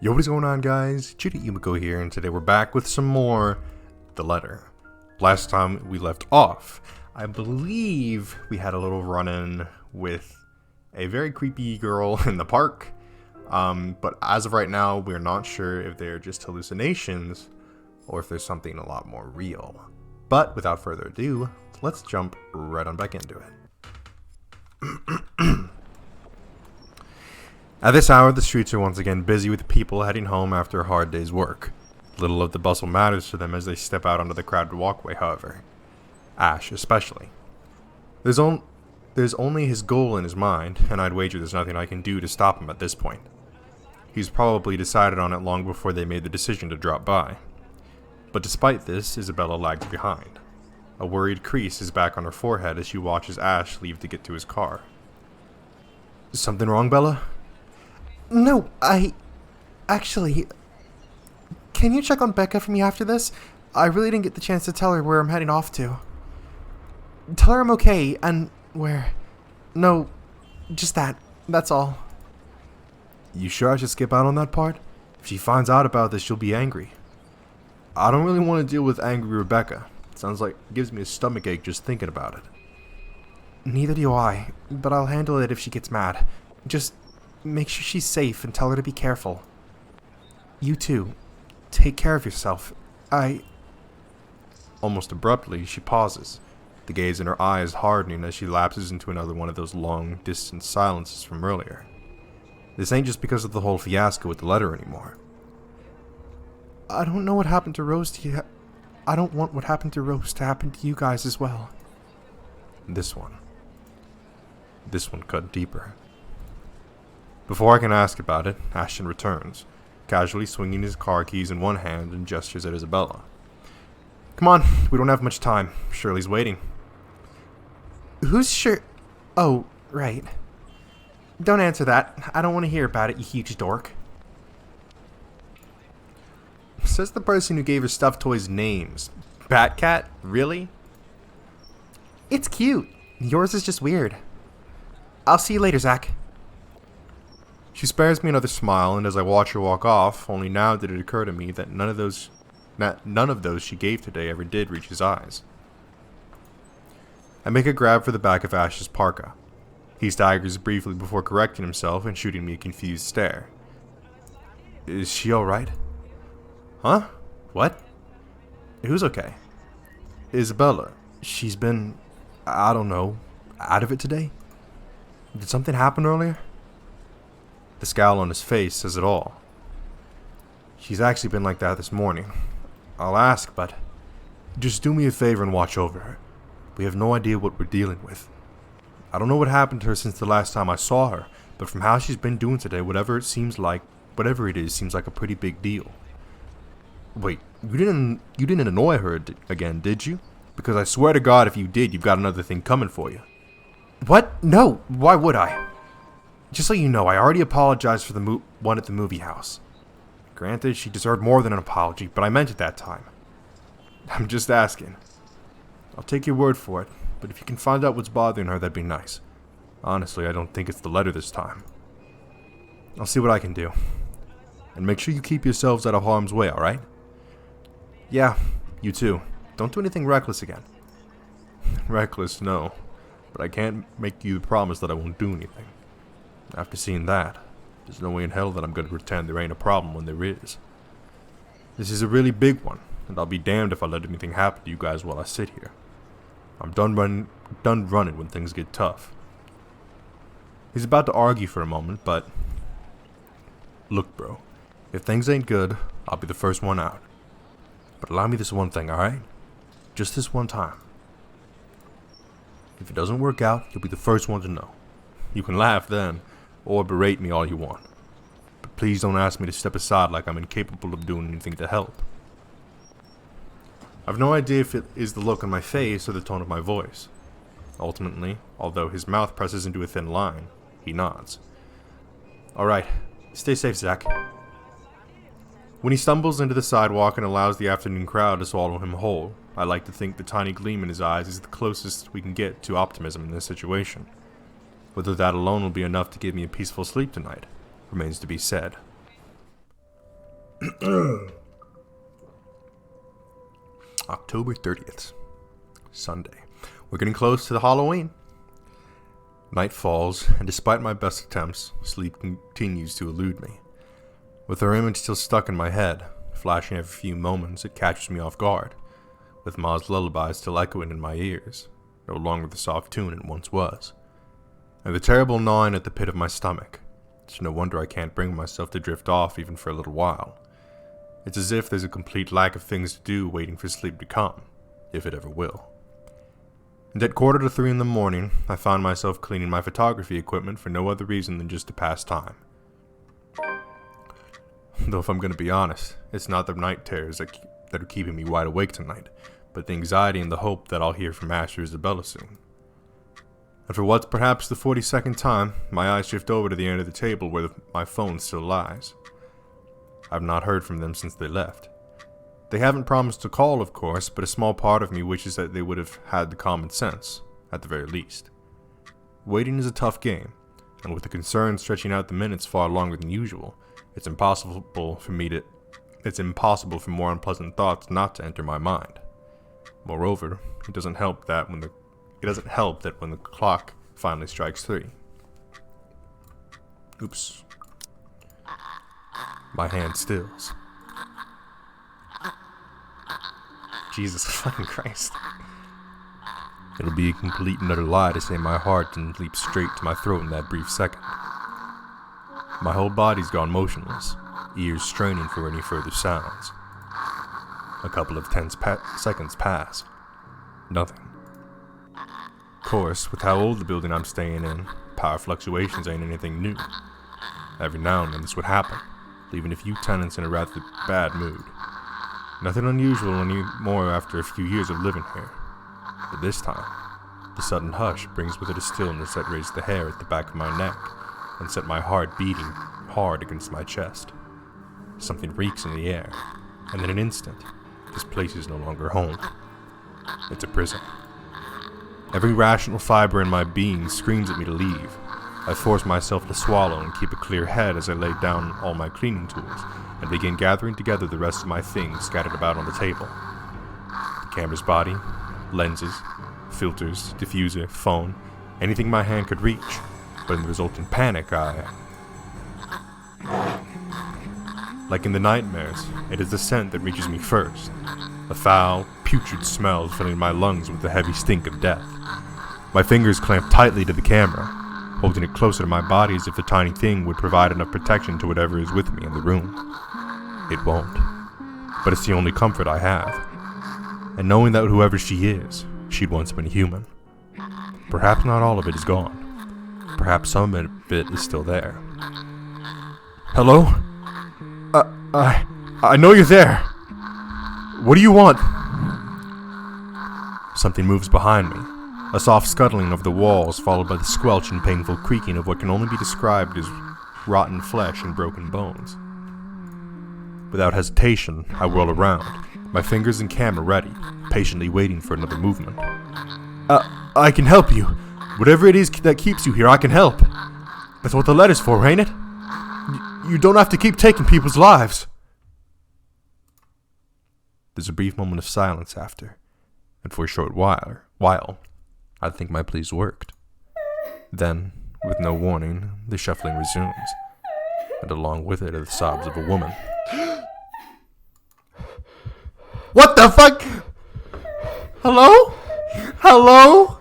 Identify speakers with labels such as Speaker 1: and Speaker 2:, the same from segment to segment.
Speaker 1: Yo, what is going on, guys? J.Yumeko here, and today we're back with some more The Letter. Last time we left off, I believe we had a little run-in with a very creepy girl in the park, but as of right now, we're not sure if they're just hallucinations or if there's something a lot more real. But without further ado, let's jump right on back into it. At this hour, the streets are once again busy with people heading home after a hard day's work. Little of the bustle matters to them as they step out onto the crowded walkway, however. Ash, especially. There's only his goal in his mind, and I'd wager there's nothing I can do to stop him at this point. He's probably decided on it long before they made the decision to drop by. But despite this, Isabella lags behind. A worried crease is back on her forehead as she watches Ash leave to get to his car. Something wrong, Bella?
Speaker 2: No, Actually, can you check on Becca for me after this? I really didn't get the chance to tell her where I'm heading off to. Tell her I'm okay, and where. No, just that. That's all.
Speaker 1: You sure I should skip out on that part? If she finds out about this, she'll be angry. I don't really want to deal with angry Rebecca. It sounds like it gives me a stomachache just thinking about it.
Speaker 2: Neither do I, but I'll handle it if she gets mad. Just make sure she's safe and tell her to be careful. You too. Take care of yourself.
Speaker 1: Almost abruptly, she pauses, the gaze in her eyes hardening as she lapses into another one of those long, distant silences from earlier. This ain't just because of the whole fiasco with the letter anymore.
Speaker 2: I don't know what happened to Rose to you. I don't want what happened to Rose to happen to you guys as well.
Speaker 1: This one cut deeper. Before I can ask about it, Ashton returns, casually swinging his car keys in one hand and gestures at Isabella. Come on, we don't have much time. Shirley's waiting.
Speaker 2: Who's sure? Oh, right. Don't answer that. I don't want to hear about it, you huge dork.
Speaker 1: Says the person who gave her stuffed toys names. Batcat? Really?
Speaker 2: It's cute. Yours is just weird. I'll see you later, Zach.
Speaker 1: She spares me another smile, and as I watch her walk off, only now did it occur to me that none of those she gave today ever did reach his eyes. I make a grab for the back of Ash's parka. He staggers briefly before correcting himself and shooting me a confused stare. Is she alright? Huh? What? Who's okay? Isabella. She's been, I don't know, out of it today? Did something happen earlier? The scowl on his face says it all. She's actually been like that this morning. I'll ask, but just do me a favor and watch over her. We have no idea what we're dealing with. I don't know what happened to her since the last time I saw her, but from how she's been doing today, whatever it is seems like a pretty big deal. Wait, you didn't annoy her again, did you? Because I swear to God, if you did, you've got another thing coming for you.
Speaker 2: What? No, why would I? Just so you know, I already apologized for the one at the movie house.
Speaker 1: Granted, she deserved more than an apology, but I meant it that time. I'm just asking. I'll take your word for it, but if you can find out what's bothering her, that'd be nice. Honestly, I don't think it's the letter this time. I'll see what I can do. And make sure you keep yourselves out of harm's way, alright? Yeah, you too. Don't do anything reckless again. Reckless, no. But I can't make you the promise that I won't do anything. After seeing that, there's no way in hell that I'm going to pretend there ain't a problem when there is. This is a really big one, and I'll be damned if I let anything happen to you guys while I sit here. I'm done running when things get tough. He's about to argue for a moment, but... Look, bro, if things ain't good, I'll be the first one out. But allow me this one thing, alright? Just this one time. If it doesn't work out, you'll be the first one to know. You can laugh then, or berate me all you want. But please don't ask me to step aside like I'm incapable of doing anything to help. I've no idea if it is the look on my face or the tone of my voice. Ultimately, although his mouth presses into a thin line, he nods. Alright, stay safe, Zach. When he stumbles into the sidewalk and allows the afternoon crowd to swallow him whole, I like to think the tiny gleam in his eyes is the closest we can get to optimism in this situation. Whether that alone will be enough to give me a peaceful sleep tonight remains to be said. October 30th, Sunday. We're getting close to the Halloween. Night falls, and despite my best attempts, sleep continues to elude me. With her image still stuck in my head, flashing every few moments, it catches me off guard. With Ma's lullaby still echoing in my ears, no longer the soft tune it once was. And the terrible gnawing at the pit of my stomach. It's no wonder I can't bring myself to drift off even for a little while. It's as if there's a complete lack of things to do waiting for sleep to come, if it ever will. And at 2:45 in the morning, I found myself cleaning my photography equipment for no other reason than just to pass time. Though if I'm going to be honest, it's not the night terrors that are keeping me wide awake tonight, but the anxiety and the hope that I'll hear from Master Isabella soon. And for what's perhaps the 42nd time, my eyes shift over to the end of the table where my phone still lies. I've not heard from them since they left. They haven't promised to call, of course, but a small part of me wishes that they would have had the common sense, at the very least. Waiting is a tough game, and with the concern stretching out the minutes far longer than usual, it's impossible for more unpleasant thoughts not to enter my mind. Moreover, it doesn't help that when the clock finally strikes 3. Oops. My hand stills. Jesus fucking Christ. It'll be a complete and utter lie to say my heart didn't leap straight to my throat in that brief second. My whole body's gone motionless, ears straining for any further sounds. A couple of tense seconds pass. Nothing. Of course, with how old the building I'm staying in, power fluctuations ain't anything new. Every now and then this would happen, leaving a few tenants in a rather bad mood. Nothing unusual anymore after a few years of living here. But this time, the sudden hush brings with it a stillness that raised the hair at the back of my neck and set my heart beating hard against my chest. Something reeks in the air, and in an instant, this place is no longer home. It's a prison. Every rational fiber in my being screams at me to leave. I force myself to swallow and keep a clear head as I lay down all my cleaning tools and begin gathering together the rest of my things scattered about on the table. The camera's body, lenses, filters, diffuser, phone, anything my hand could reach, but in the resultant panic like in the nightmares, it is the scent that reaches me first. A foul, putrid smell filling my lungs with the heavy stink of death. My fingers clamp tightly to the camera, holding it closer to my body as if the tiny thing would provide enough protection to whatever is with me in the room. It won't. But it's the only comfort I have. And knowing that whoever she is, she'd once been human. Perhaps not all of it is gone. Perhaps some of it is still there. Hello? I know you're there. What do you want? Something moves behind me. A soft scuttling of the walls followed by the squelch and painful creaking of what can only be described as rotten flesh and broken bones. Without hesitation, I whirl around, my fingers and camera ready, patiently waiting for another movement. I can help you. Whatever it is that keeps you here, I can help. That's what the letter's for, ain't it? You don't have to keep taking people's lives. There's a brief moment of silence after, and for a short while, I think my pleas worked. Then, with no warning, the shuffling resumes, and along with it are the sobs of a woman. What the fuck? Hello? Hello?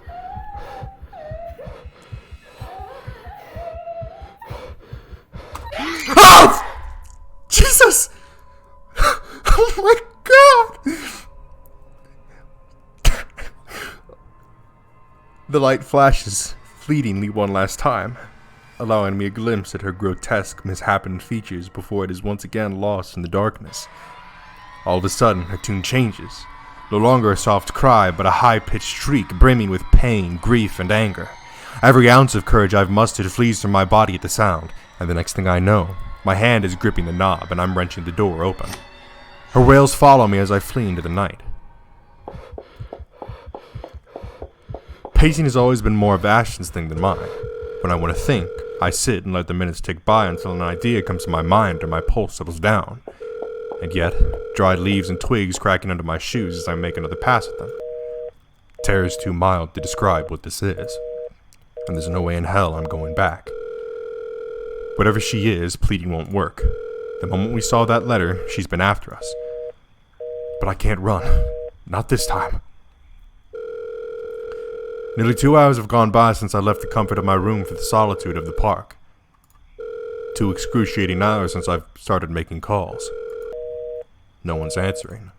Speaker 1: Oh! Jesus! Oh my God! The light flashes fleetingly one last time, allowing me a glimpse at her grotesque, misshapen features before it is once again lost in the darkness. All of a sudden, her tune changes. No longer a soft cry, but a high-pitched shriek brimming with pain, grief, and anger. Every ounce of courage I've mustered flees from my body at the sound, and the next thing I know, my hand is gripping the knob and I'm wrenching the door open. Her wails follow me as I flee into the night. Pacing has always been more of Ashton's thing than mine. When I want to think, I sit and let the minutes tick by until an idea comes to my mind or my pulse settles down. And yet, dried leaves and twigs cracking under my shoes as I make another pass at them. Terror is too mild to describe what this is, and there's no way in hell I'm going back. Whatever she is, pleading won't work. The moment we saw that letter, she's been after us. But I can't run. Not this time. Nearly 2 hours have gone by since I left the comfort of my room for the solitude of the park. 2 excruciating hours since I've started making calls. No one's answering.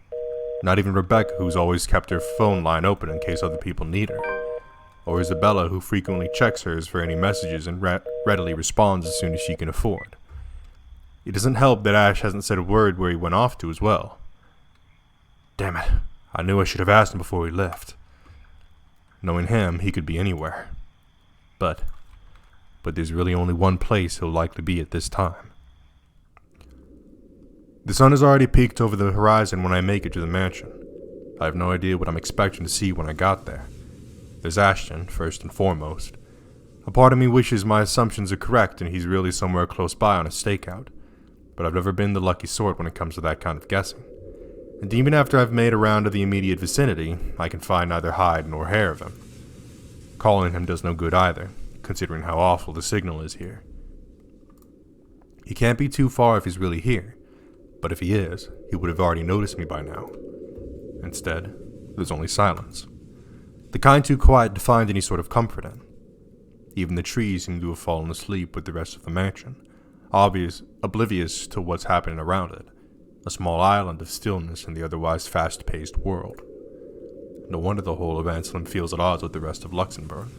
Speaker 1: Not even Rebecca, who's always kept her phone line open in case other people need her. Or Isabella, who frequently checks hers for any messages and readily responds as soon as she can afford. It doesn't help that Ash hasn't said a word where he went off to as well. Damn it, I knew I should have asked him before he left. Knowing him, he could be anywhere. But there's really only one place he'll likely be at this time. The sun has already peaked over the horizon when I make it to the mansion. I have no idea what I'm expecting to see when I got there. There's Ashton, first and foremost. A part of me wishes my assumptions are correct and he's really somewhere close by on a stakeout. But I've never been the lucky sort when it comes to that kind of guessing. And even after I've made a round of the immediate vicinity, I can find neither hide nor hair of him. Calling him does no good either, considering how awful the signal is here. He can't be too far if he's really here, but if he is, he would have already noticed me by now. Instead, there's only silence. The kind too quiet to find any sort of comfort in. Even the trees seem to have fallen asleep with the rest of the mansion, oblivious to what's happening around it. A small island of stillness in the otherwise fast-paced world. No wonder the whole of Anselm feels at odds with the rest of Luxembourg.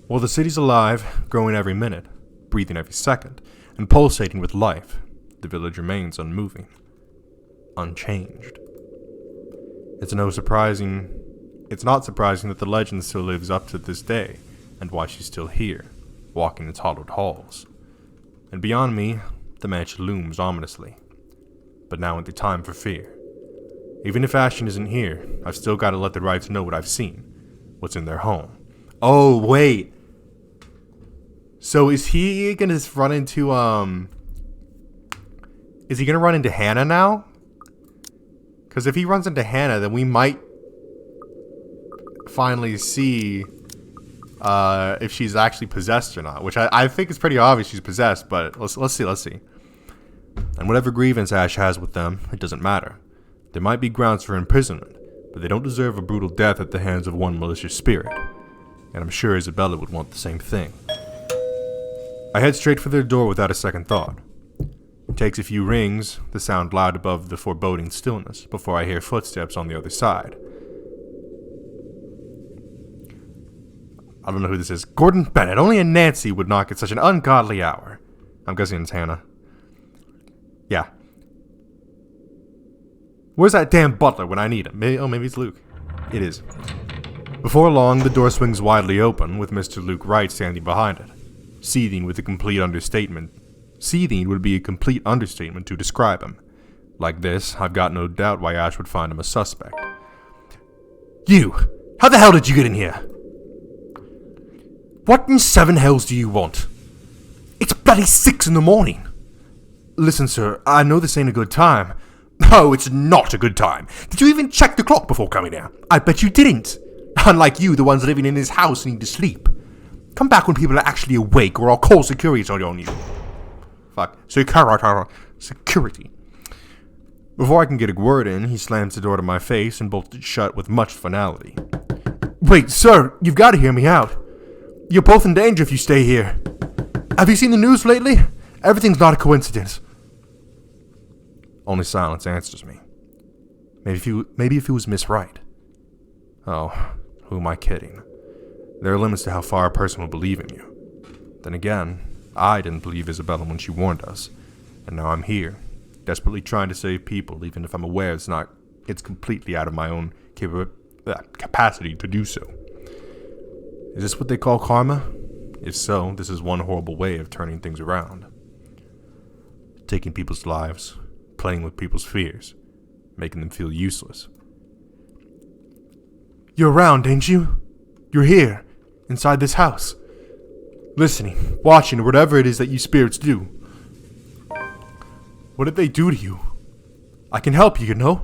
Speaker 1: While the city's alive, growing every minute, breathing every second, and pulsating with life, the village remains unmoving, unchanged. It's not surprising that the legend still lives up to this day, and why she's still here, walking its hollowed halls. And beyond me, the mansion looms ominously. But now ain't the time for fear. Even if Ashton isn't here, I've still got to let the Wrights know what I've seen, what's in their home. Oh, wait! So is he gonna run into, is he gonna run into Hannah now? Because if he runs into Hannah, then we might finally see if she's actually possessed or not, which I think it's pretty obvious she's possessed, but let's see. And whatever grievance Ash has with them, it doesn't matter. There might be grounds for imprisonment, but they don't deserve a brutal death at the hands of one malicious spirit. And I'm sure Isabella would want the same thing. I head straight for their door without a second thought. It takes a few rings, the sound loud above the foreboding stillness, before I hear footsteps on the other side. I don't know who this is. Gordon Bennett. Only a Nancy would knock at such an ungodly hour. I'm guessing it's Hannah. Yeah. Where's that damn butler when I need him? Maybe it's Luke. It is. Before long, the door swings widely open, with Mr. Luke Wright standing behind it, seething with a complete understatement. Seething would be a complete understatement to describe him. Like this, I've got no doubt why Ash would find him a suspect. You! How the hell did you get in here? What in 7 hells do you want? It's bloody 6 in the morning. Listen, sir, I know this ain't a good time. No, it's not a good time. Did you even check the clock before coming here? I bet you didn't. Unlike you, the ones living in this house need to sleep. Come back when people are actually awake, or I'll call security on you. Fuck. Security. Before I can get a word in, he slams the door to my face and bolts it shut with much finality. Wait, sir, you've got to hear me out. You're both in danger if you stay here. Have you seen the news lately? Everything's not a coincidence. Only silence answers me. Maybe if it was Miss Wright. Oh, who am I kidding? There are limits to how far a person will believe in you. Then again, I didn't believe Isabella when she warned us, and now I'm here, desperately trying to save people, even if I'm aware it's completely out of my own capacity to do so. Is this what they call karma? If so, this is one horrible way of turning things around. Taking people's lives, playing with people's fears, making them feel useless. You're around, ain't you? You're here, inside this house. Listening, watching, or whatever it is that you spirits do. What did they do to you? I can help you, you know?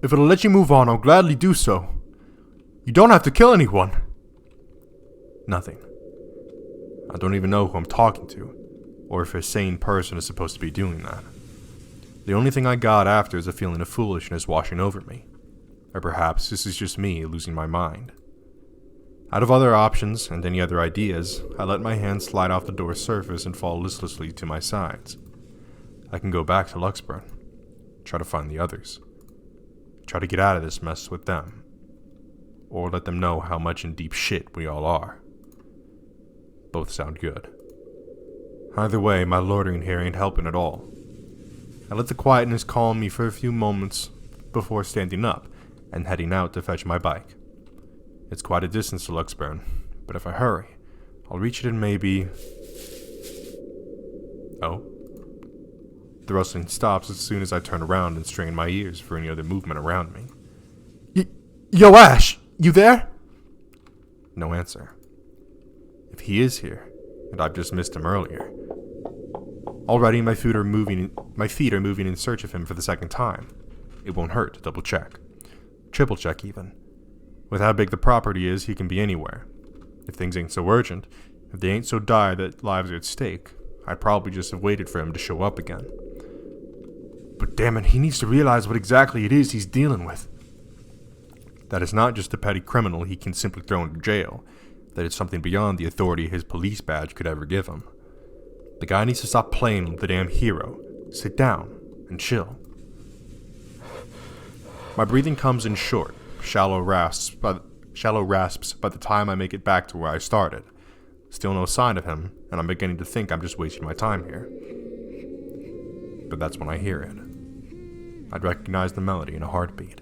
Speaker 1: If it'll let you move on, I'll gladly do so. You don't have to kill anyone. Nothing. I don't even know who I'm talking to, or if a sane person is supposed to be doing that. The only thing I got after is a feeling of foolishness washing over me. Or perhaps this is just me losing my mind. Out of other options and any other ideas, I let my hand slide off the door's surface and fall listlessly to my sides. I can go back to Luxburn, try to find the others, try to get out of this mess with them, or let them know how much in deep shit we all are. Both sound good. Either way, my loitering here ain't helping at all. I let the quietness calm me for a few moments before standing up and heading out to fetch my bike. It's quite a distance to Luxburn, but if I hurry, I'll reach it in maybe... Oh? The rustling stops as soon as I turn around and strain my ears for any other movement around me.
Speaker 2: Yo, Ash! You there?
Speaker 1: No answer. If he is here, and I've just missed him earlier. Already my feet are moving in search of him for the second time. It won't hurt to double check. Triple check even. With how big the property is, he can be anywhere. If things ain't so urgent, if they ain't so dire that lives are at stake, I'd probably just have waited for him to show up again. But damn it, he needs to realize what exactly it is he's dealing with. That it's not just a petty criminal he can simply throw into jail. That it's something beyond the authority his police badge could ever give him. The guy needs to stop playing the damn hero, sit down, and chill. My breathing comes in short, shallow rasps by the time I make it back to where I started. Still no sign of him, and I'm beginning to think I'm just wasting my time here. But that's when I hear it. I'd recognize the melody in a heartbeat.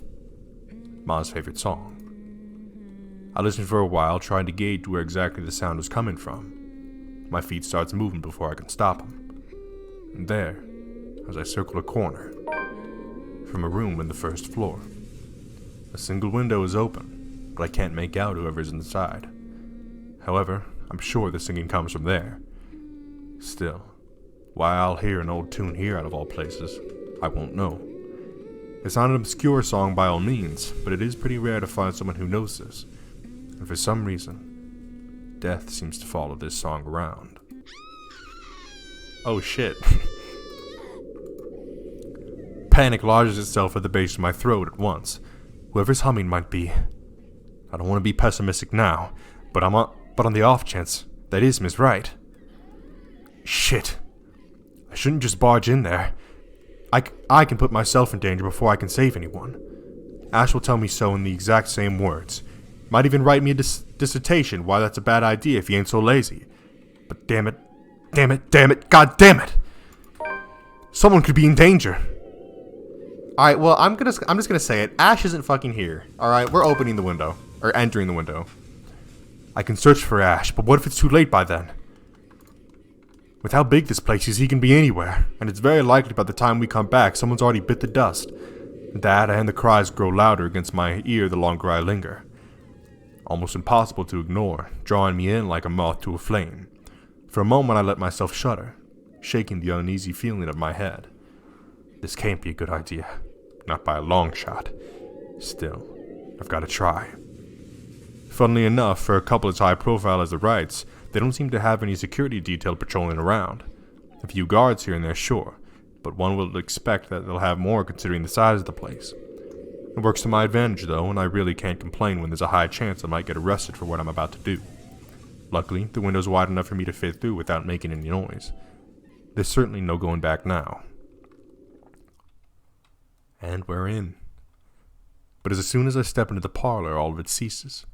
Speaker 1: Ma's favorite song. I listened for a while, trying to gauge where exactly the sound was coming from. My feet starts moving before I can stop them. And there, as I circle a corner, from a room in the first floor. A single window is open, but I can't make out whoever's inside. However, I'm sure the singing comes from there. Still, why I'll hear an old tune here out of all places, I won't know. It's not an obscure song by all means, but it is pretty rare to find someone who knows this. And for some reason, death seems to follow this song around. Oh shit. Panic lodges itself at the base of my throat at once. Whoever's humming might be... I don't want to be pessimistic now, but on the off chance, that is Miss Wright. Shit. I shouldn't just barge in there. I can put myself in danger before I can save anyone. Ash will tell me so in the exact same words. Might even write me a dissertation why that's a bad idea if he ain't so lazy. But damn it, god damn it! Someone could be in danger. Alright, well, I'm just gonna say it. Ash isn't fucking here. Alright, we're opening the window. Or entering the window. I can search for Ash, but what if it's too late by then? With how big this place is, he can be anywhere, and it's very likely by the time we come back, someone's already bit the dust. That and the cries grow louder against my ear the longer I linger. Almost impossible to ignore, drawing me in like a moth to a flame. For a moment I let myself shudder, shaking the uneasy feeling of my head. This can't be a good idea, not by a long shot. Still, I've got to try. Funnily enough, for a couple as high profile as the Wrights, they don't seem to have any security detail patrolling around. A few guards here and there, sure, but one would expect that they'll have more considering the size of the place. It works to my advantage though, and I really can't complain when there's a high chance I might get arrested for what I'm about to do. Luckily, the window's wide enough for me to fit through without making any noise. There's certainly no going back now. And we're in. But as soon as I step into the parlor, all of it ceases,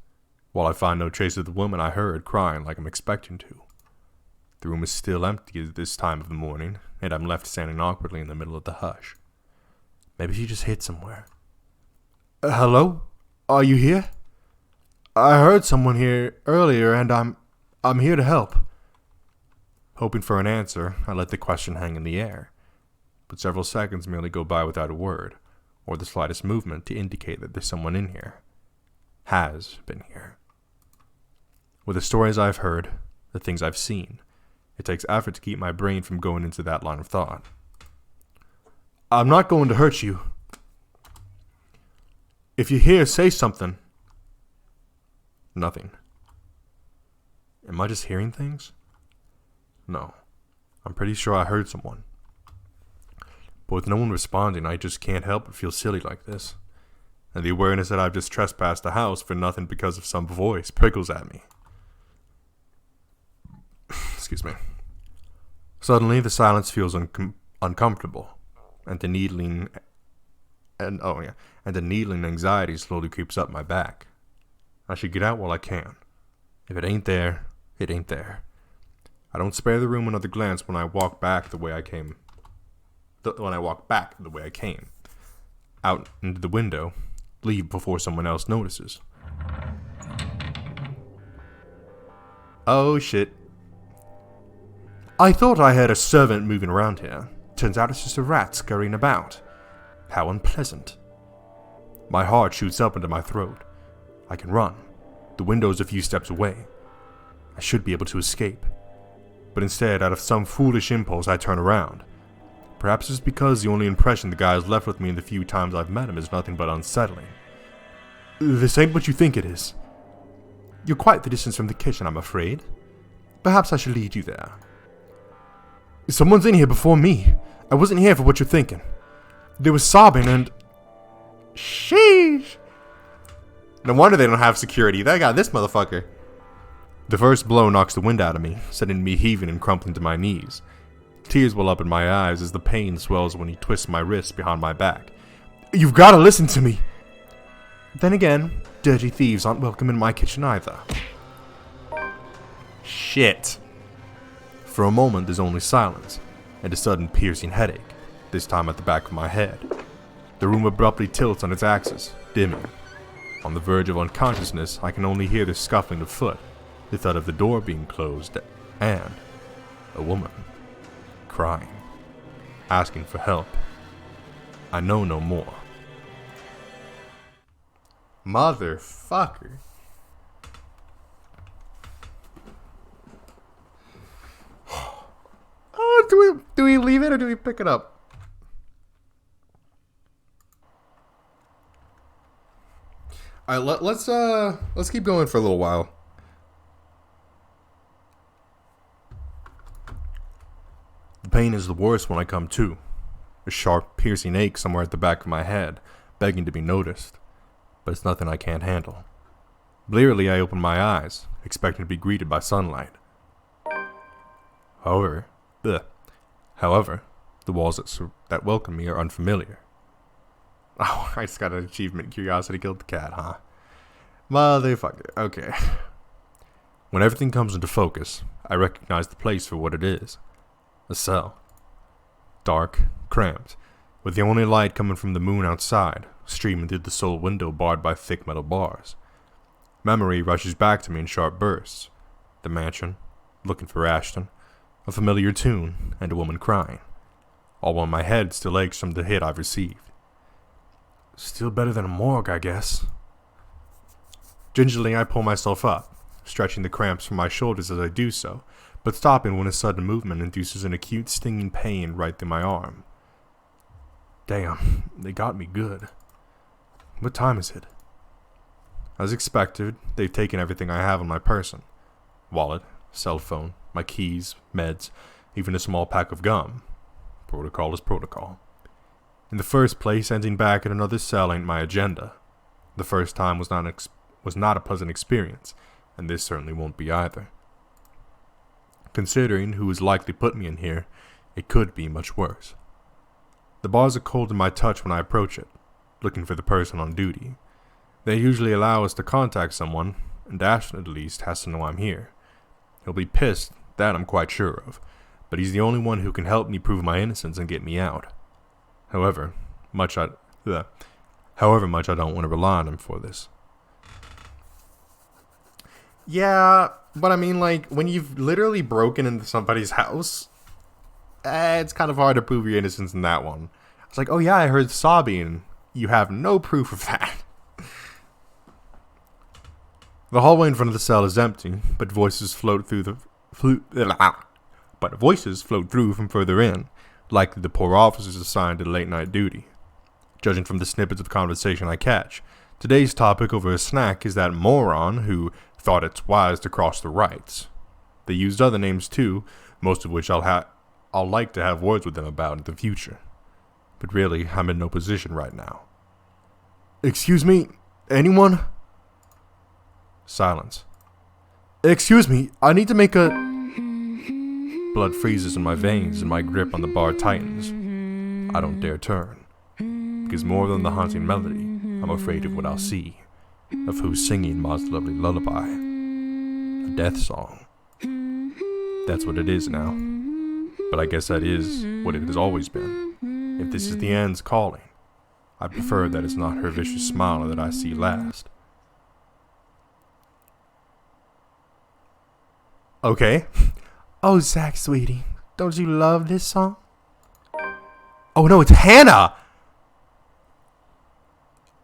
Speaker 1: while I find no trace of the woman I heard crying like I'm expecting to. The room is still empty at this time of the morning, and I'm left standing awkwardly in the middle of the hush. Maybe she just hid somewhere. Hello? Are you here? I heard someone here earlier, and I'm here to help. Hoping for an answer, I let the question hang in the air, but several seconds merely go by without a word, or the slightest movement to indicate that there's someone in here. Has been here. With the stories I've heard, the things I've seen, it takes effort to keep my brain from going into that line of thought. I'm not going to hurt you. If you're here, say something. Nothing. Am I just hearing things? No. I'm pretty sure I heard someone. But with no one responding, I just can't help but feel silly like this. And the awareness that I've just trespassed the house for nothing because of some voice prickles at me. Excuse me. Suddenly, the silence feels uncomfortable, and the needling anxiety slowly creeps up my back. I should get out while I can. If it ain't there, it ain't there. I don't spare the room another glance when I walk back the way I came. Out into the window, leave before someone else notices. Oh shit. I thought I heard a servant moving around here. Turns out it's just a rat scurrying about. How unpleasant. My heart shoots up into my throat. I can run. The window's a few steps away. I should be able to escape. But instead, out of some foolish impulse, I turn around. Perhaps it's because the only impression the guy has left with me in the few times I've met him is nothing but unsettling. This ain't what you think it is. You're quite the distance from the kitchen, I'm afraid. Perhaps I should lead you there. Someone's in here before me. I wasn't here for what you're thinking. There was sobbing and... Sheesh! No wonder they don't have security. They got this motherfucker. The first blow knocks the wind out of me, sending me heaving and crumpling to my knees. Tears well up in my eyes as the pain swells when he twists my wrists behind my back. You've got to listen to me! Then again, dirty thieves aren't welcome in my kitchen either. Shit. For a moment, there's only silence, and a sudden piercing headache, this time at the back of my head. The room abruptly tilts on its axis, dimming. On the verge of unconsciousness, I can only hear the scuffling of foot, the thud of the door being closed, and a woman crying, asking for help. I know no more. Motherfucker. Oh, do we leave it or do we pick it up? All right, let's keep going for a little while. The pain is the worst when I come to. A sharp, piercing ache somewhere at the back of my head, begging to be noticed. But it's nothing I can't handle. Blearily, I open my eyes, expecting to be greeted by sunlight. However, the walls that welcome me are unfamiliar. Oh, I just got an achievement. Curiosity killed the cat, huh? Motherfucker. Okay. When everything comes into focus, I recognize the place for what it is. A cell. Dark, cramped, with the only light coming from the moon outside, streaming through the sole window barred by thick metal bars. Memory rushes back to me in sharp bursts. The mansion, looking for Ashton, a familiar tune, and a woman crying. All while my head still aches from the hit I've received. Still better than a morgue, I guess. Gingerly, I pull myself up, stretching the cramps from my shoulders as I do so, but stopping when a sudden movement induces an acute stinging pain right through my arm. Damn, they got me good. What time is it? As expected, they've taken everything I have on my person. Wallet, cell phone, my keys, meds, even a small pack of gum. Protocol is protocol. In the first place, ending back in another cell ain't my agenda. The first time was not a pleasant experience, and this certainly won't be either. Considering who has likely put me in here, it could be much worse. The bars are cold in my touch when I approach it, looking for the person on duty. They usually allow us to contact someone, and Ashton at least has to know I'm here. He'll be pissed, that I'm quite sure of, but he's the only one who can help me prove my innocence and get me out. However much I don't want to rely on him for this. Yeah, but I mean, like, when you've literally broken into somebody's house, it's kind of hard to prove your innocence in that one. It's like, oh yeah, I heard sobbing. You have no proof of that. The hallway in front of the cell is empty, but voices float through from further in. likely the poor officers assigned to late-night duty. Judging from the snippets of conversation I catch, today's topic over a snack is that moron who thought it's wise to cross the rights. They used other names too, most of which I'll like to have words with them about in the future. But really, I'm in no position right now. Excuse me, anyone? Silence. Excuse me, I need to make a... Blood freezes in my veins and my grip on the bar tightens. I don't dare turn. Because more than the haunting melody, I'm afraid of what I'll see. Of who's singing Ma's lovely lullaby. A death song. That's what it is now. But I guess that is what it has always been. If this is the end's calling, I prefer that it's not her vicious smile that I see last. Okay.
Speaker 2: Oh, Zach, sweetie, don't you love this song? Oh no, it's Hannah!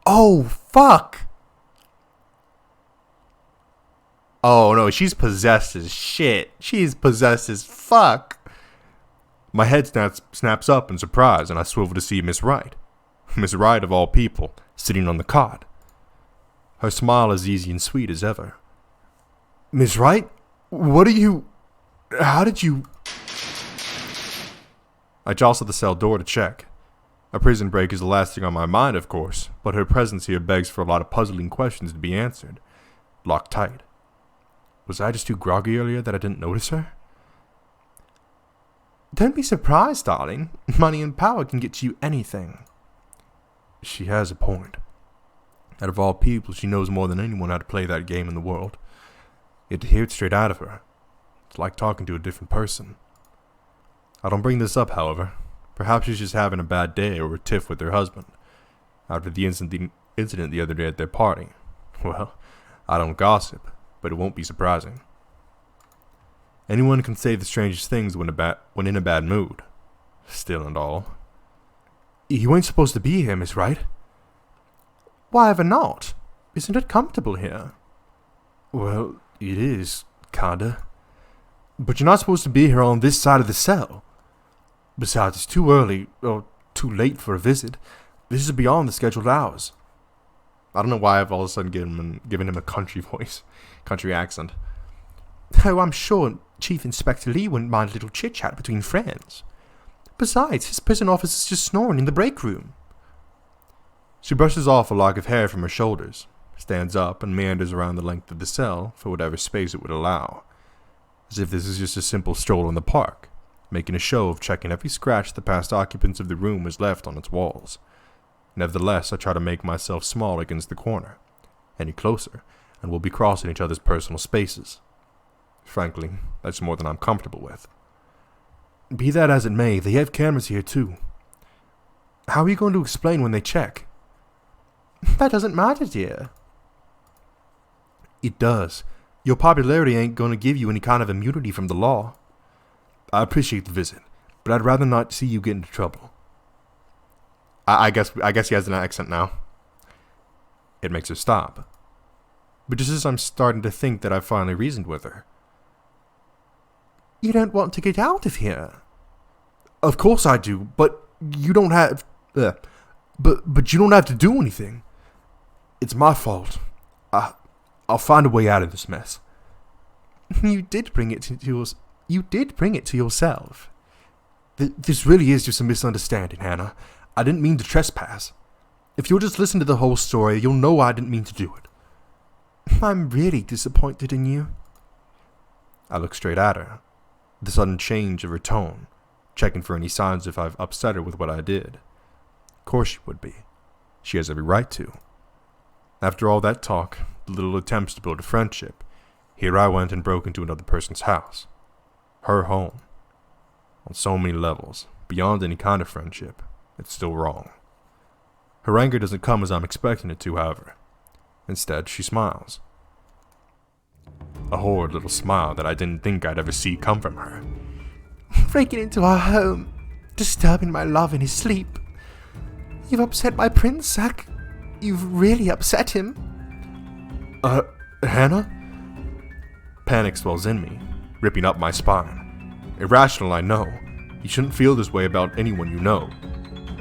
Speaker 2: Oh, fuck!
Speaker 1: Oh no, she's possessed as shit. She's possessed as fuck. My head snaps up in surprise and I swivel to see Miss Wright. Miss Wright of all people, sitting on the cot. Her smile as easy and sweet as ever.
Speaker 2: Miss Wright? What are you... How did you...
Speaker 1: I jostle the cell door to check. A prison break is the last thing on my mind, of course, but her presence here begs for a lot of puzzling questions to be answered. Locked tight. Was I just too groggy earlier that I didn't notice her?
Speaker 2: Don't be surprised, darling. Money and power can get you anything.
Speaker 1: She has a point. Out of all people, she knows more than anyone how to play that game in the world. Yet to hear it straight out of her, it's like talking to a different person. I don't bring this up, however. Perhaps she's just having a bad day or a tiff with her husband. After the incident the other day at their party. Well, I don't gossip, but it won't be surprising. Anyone can say the strangest things when in a bad mood. Still and all.
Speaker 2: You ain't supposed to be here, Miss Wright. Why ever not? Isn't it comfortable here?
Speaker 1: Well, it is, kinda.
Speaker 2: But you're not supposed to be here on this side of the cell. Besides, it's too early, or too late for a visit. This is beyond the scheduled hours.
Speaker 1: I don't know why I've all of a sudden given him a country voice, country accent.
Speaker 2: Oh, I'm sure Chief Inspector Lee wouldn't mind a little chit-chat between friends. Besides, his prison office is just snoring in the break room.
Speaker 1: She brushes off a lock of hair from her shoulders, stands up, and meanders around the length of the cell for whatever space it would allow. As if this is just a simple stroll in the park, making a show of checking every scratch the past occupants of the room has left on its walls. Nevertheless, I try to make myself small against the corner. Any closer, and we'll be crossing each other's personal spaces. Frankly, that's more than I'm comfortable with.
Speaker 2: Be that as it may, they have cameras here too. How are you going to explain when they check? That doesn't matter, dear.
Speaker 1: It does. Your popularity ain't going to give you any kind of immunity from the law. I appreciate the visit, but I'd rather not see you get into trouble. I guess he has an accent now. It makes her stop. But just as I'm starting to think that I've finally reasoned with her.
Speaker 2: You don't want to get out of here?
Speaker 1: Of course I do, but you don't have... But you don't have to do anything. It's my fault. I'll find a way out of this mess.
Speaker 2: You did bring it to yourself. This really is just a misunderstanding, Hannah. I didn't mean to trespass. If you'll just listen to the whole story, you'll know I didn't mean to do it. I'm really disappointed in you.
Speaker 1: I look straight at her, the sudden change of her tone, checking for any signs if I've upset her with what I did. Of course she would be. She has every right to. After all that talk, the little attempts to build a friendship, here I went and broke into another person's house. Her home. On so many levels, beyond any kind of friendship, it's still wrong. Her anger doesn't come as I'm expecting it to, however. Instead, she smiles. A horrid little smile that I didn't think I'd ever see come from her.
Speaker 2: Breaking into our home, disturbing my love in his sleep. You've upset my prince, Zach. You've really upset him.
Speaker 1: Hannah? Panic swells in me, ripping up my spine. Irrational, I know, You shouldn't feel this way about anyone you know.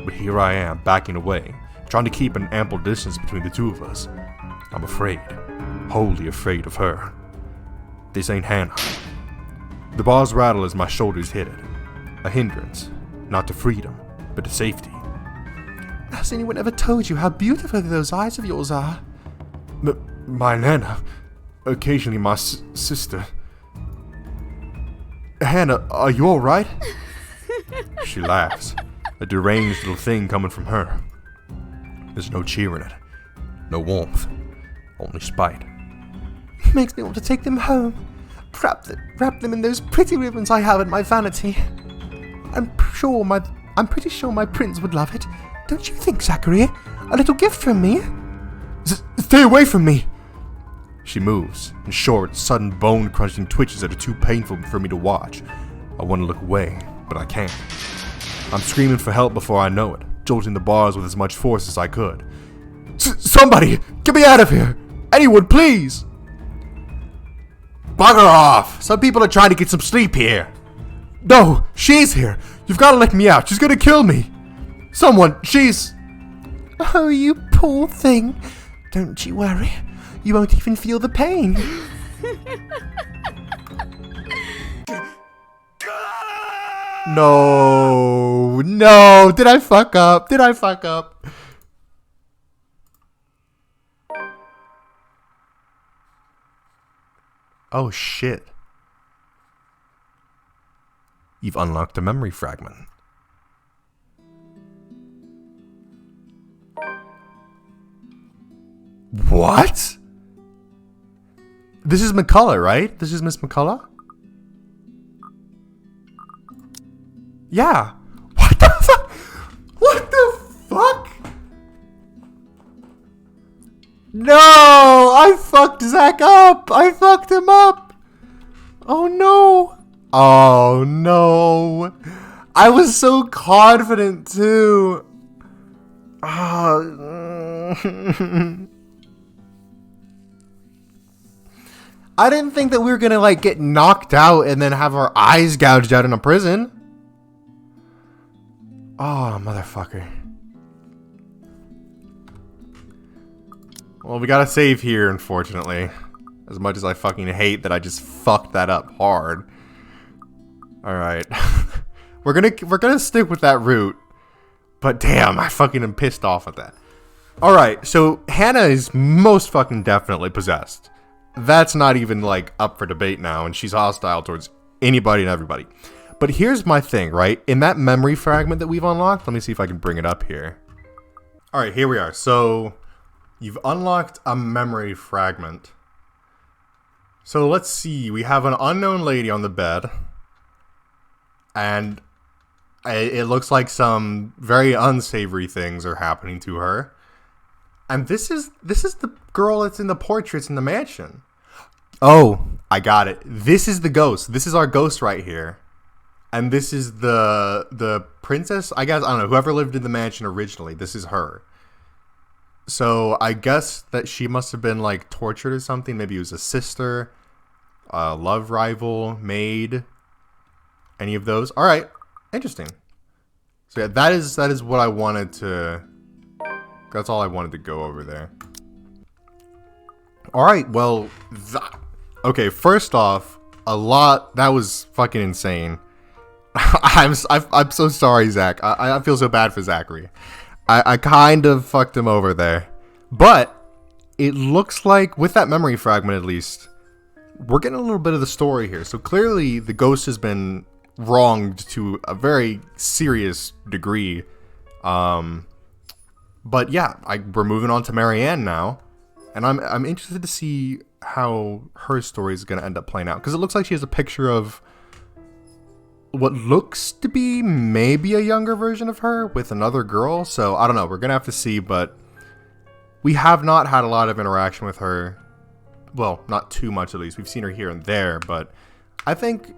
Speaker 1: But here I am, backing away, trying to keep an ample distance between the two of us. I'm afraid, wholly afraid of her. This ain't Hannah. The bars rattle as my shoulders hit it. A hindrance, not to freedom, but to safety.
Speaker 2: Has anyone ever told you how beautiful those eyes of yours are?
Speaker 1: My Nana. Occasionally my sister. Hannah, are you alright? She laughs, a deranged little thing coming from her. There's no cheer in it, no warmth, only spite.
Speaker 2: Makes me want to take them home, wrap them in those pretty ribbons I have in my vanity. I'm pretty sure my prince would love it. Don't you think, Zachary? A little gift from me?
Speaker 1: Stay away from me! She moves, in short, sudden bone-crunching twitches that are too painful for me to watch. I want to look away, but I can't. I'm screaming for help before I know it, jolting the bars with as much force as I could. Somebody! Get me out of here! Anyone, please! Bugger off! Some people are trying to get some sleep here. No, she's here. You've got to let me out. She's gonna kill me. Someone, she's...
Speaker 2: Oh, you poor thing. Don't you worry. You won't even feel the pain.
Speaker 1: No, did I fuck up? Oh shit. You've unlocked a memory fragment. What? This is McCullough, right? This is Miss McCullough? Yeah. What the fuck? What the fuck? No! I fucked Zach up! I fucked him up! Oh no! Oh no! I was so confident too! I didn't think that we were gonna like get knocked out and then have our eyes gouged out in a prison. Oh, motherfucker. Well, we gotta save here, unfortunately. As much as I fucking hate that I just fucked that up hard. Alright. we're gonna stick with that route. But damn, I fucking am pissed off at that. Alright, so Hannah is most fucking definitely possessed. That's not even like up for debate now, and she's hostile towards anybody and everybody. But here's my thing, right? In that memory fragment that we've unlocked, let me see if I can bring it up here. Alright, here we are. So, you've unlocked a memory fragment. So let's see, we have an unknown lady on the bed. And it looks like some very unsavory things are happening to her. And this is the girl that's in the portraits in the mansion. Oh, I got it. This is the ghost. This is our ghost right here. And this is the princess, I guess, I don't know, whoever lived in the mansion originally. This is her. So I guess that she must have been like tortured or something. Maybe it was a sister, a love rival, maid, any of those. All right, interesting. So yeah, that is what I wanted to. That's all I wanted to go over there. All right, well, okay. First off, that was fucking insane. I'm so sorry, Zach. I feel so bad for Zachary. I kind of fucked him over there. But it looks like, with that memory fragment at least, we're getting a little bit of the story here. So clearly the ghost has been wronged to a very serious degree. But yeah, we're moving on to Marianne now. And I'm interested to see how her story is going to end up playing out. Because it looks like she has a picture of what looks to be maybe a younger version of her with another girl. So I don't know. We're going to have to see. But we have not had a lot of interaction with her. Well, not too much at least. We've seen her here and there. But I think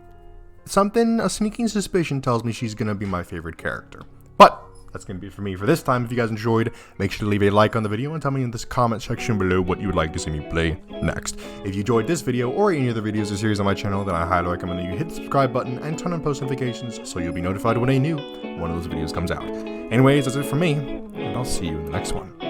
Speaker 1: a sneaking suspicion tells me she's going to be my favorite character. But that's going to be it for me for this time. If you guys enjoyed, make sure to leave a like on the video and tell me in this comment section below what you would like to see me play next. If you enjoyed this video or any other videos or series on my channel, then I highly recommend that you hit the subscribe button and turn on post notifications so you'll be notified when a new one of those videos comes out. Anyways, that's it for me, and I'll see you in the next one.